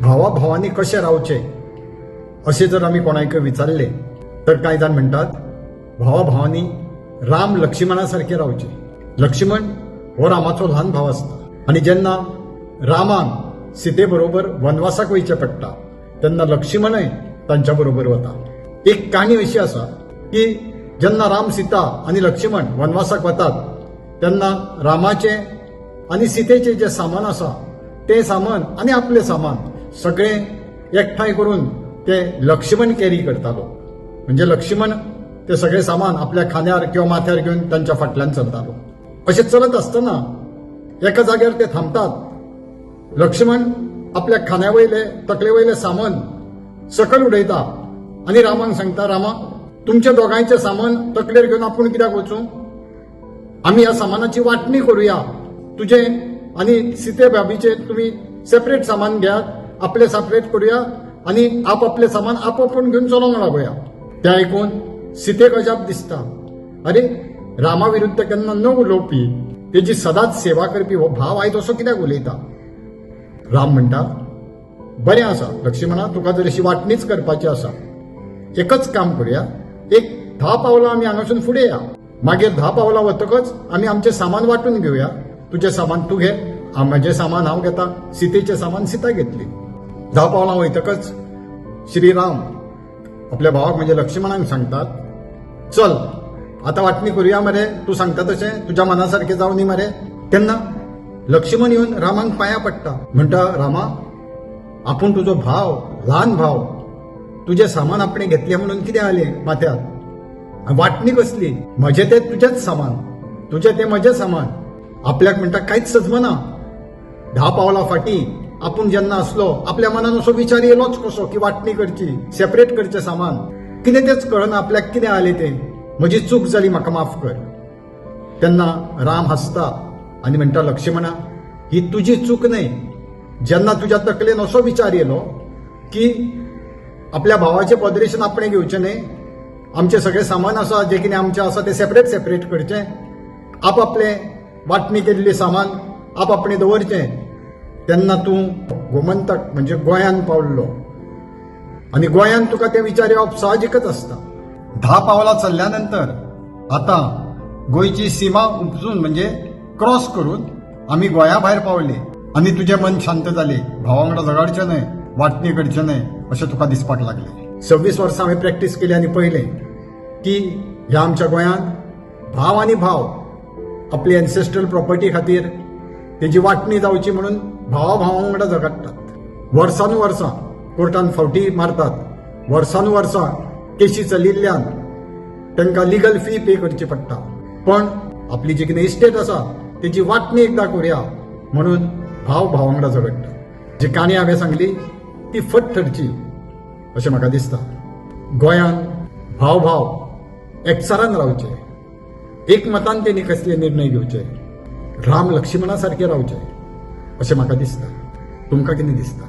भावा भावांनी कशें रावचे अशें जर आमी कोणाक विचारले तर कांय जाण म्हणटात भावा भावांनी राम लक्ष्मणा सारखे रावचे. लक्ष्मण हो रामाचो ल्हान भाव आसता आनी जेन्ना रामाक सीते बरोबर वनवासाक वयचें पडटा तेन्ना लक्ष्मणय तांच्या बरोबर वता. एक काणी अशी आसा की जेन्ना राम सीता आनी लक्ष्मण वनवासाक वतात तेन्ना रामाचे आनी सीतेचे जे सामान आसा ते सामान आनी आपले सामान सगळें एकठांय करून ते लक्ष्मण कॅरी करतालो. म्हणजे लक्ष्मण ते सगळे सामान आपल्या खांद्यार किंवा माथ्यार घेवन तांच्या फाटल्यान चलतालो. अशें चलत आसतना एका जाग्यार ते थांबतात. लक्ष्मण आपल्या खांद्या वयले तकले वयले सामान सकयल उडयता आनी रामाक सांगता, रामा तुमच्या दोगांयचें सामान तकलेर घेवन आपूण कित्याक वचूं? आमी ह्या सामानाची वांटणी करुया. तुजे आनी सीते भाबीचे तुमी सेपरेट सामान घेयात, आपले सेपरेट करुया आनी आपले सामान आपूण घेवन चलोंक लागुया. तें आयकून सीतेक अजाप दिसता. अरे रामा विरुद्ध केन्ना न उलोवपी तेजी सदांच सेवा करपी हो भाव आयज असो कित्याक उलयता? राम म्हणटा, बरें आसा लक्ष्मणा, तुका जर अशी वांटणीच करपाची आसा एकच काम करुया, एक 10 पावलां आमी हांगासून फुडें या. मागीर 10 पावलां वतकच आमी आमचें सामान वांटून घेवया. तुजें सामान तूं घे, म्हजें सामान हांव घेता, सीतेचें सामान सीता घेतली. 10 पावलां वयतकच श्रीराम आपल्या भावाक म्हणजे लक्ष्मणाक सांगतात, चल आतां वांटणी करुया मरे, तूं सांगता तशें तुज्या मना सारकें जावं न्ही मरे. तेन्ना लक्ष्मण येवन रामाक पांयां पडटा. म्हणटा, रामा आपूण तुजो भाव, ल्हान भाव, तुजें सामान आपणें घेतलें म्हणून कितें जालें माथ्यार? वांटणी कसली? म्हजें तें तुजेंच सामान, तुजें तें म्हजें सामान. आपल्याक म्हणटा कांयच सजमना. 10 पावलां फाटीं आपूण जेन्ना आसलो आपल्या मनान असो विचार येयलोच कसो की वांटणी करची, सेपरेट करचें सामान. कितें तेच कळना आपल्याक कितें जालें तें. म्हजी चूक जाली, म्हाका माफ कर. तेन्ना राम हसता आनी म्हणटा, लक्ष्मणा ही तुजी चूक न्हय. जेन्ना तुज्या तकलेन असो विचार येयलो की आपल्या भावाचें पदरेशन आपणें घेवचें न्हय, आमचें सगळें सामान आसा जें कितें आमचें आसा तें सेपरेट करचें, आपलें वांटणी केल्लें सामान आपणें दवरचें, तेन्ना तूं गोमंतक म्हणजे गोंयांत पावल्लो आनी गोंयांत तुका तें विचार येवप साहजिकच आसता. 10 पावलां चल्ल्या नंतर आतां गोंयची सीमा उपसून म्हणजे क्रॉस करून आमी गोंया भायर पावले आनी तुजें मन शांत जालें. भावा वांगडा झगडचें न्हय, वांटणी करचें न्हय अशें तुका दिसपाक लागलें. 26 वर्सां हांवें प्रॅक्टीस केली आनी पळयलें की ह्या आमच्या गोंयांत भाव आनी भाव आपली एन्सेस्ट्रल प्रॉपर्टी खातीर तेजी वांटणी जावची म्हणून भावा वांगडा झगडटात. वर्सानुवर्सां कोर्टान फावटी मारतात. वर्सानुवर्सां केशी चलिल्ल्यान तांकां लिगल फी पे करची पडटा. पण आपली जी कितें इस्टेट आसा तेजी वांटणी एकदां करुया म्हणून भाव वांगडा झगडटा. जी काणी हांवें सांगली ती फट ठरची अशें म्हाका दिसता. गोंयांत भाव एकचारान रावचे, एकमतान तेणी कसले निर्णय घेवचे, राम लक्ष्मणा सारखे रावचे अशें म्हाका दिसता. तुमकां कितें दिसता?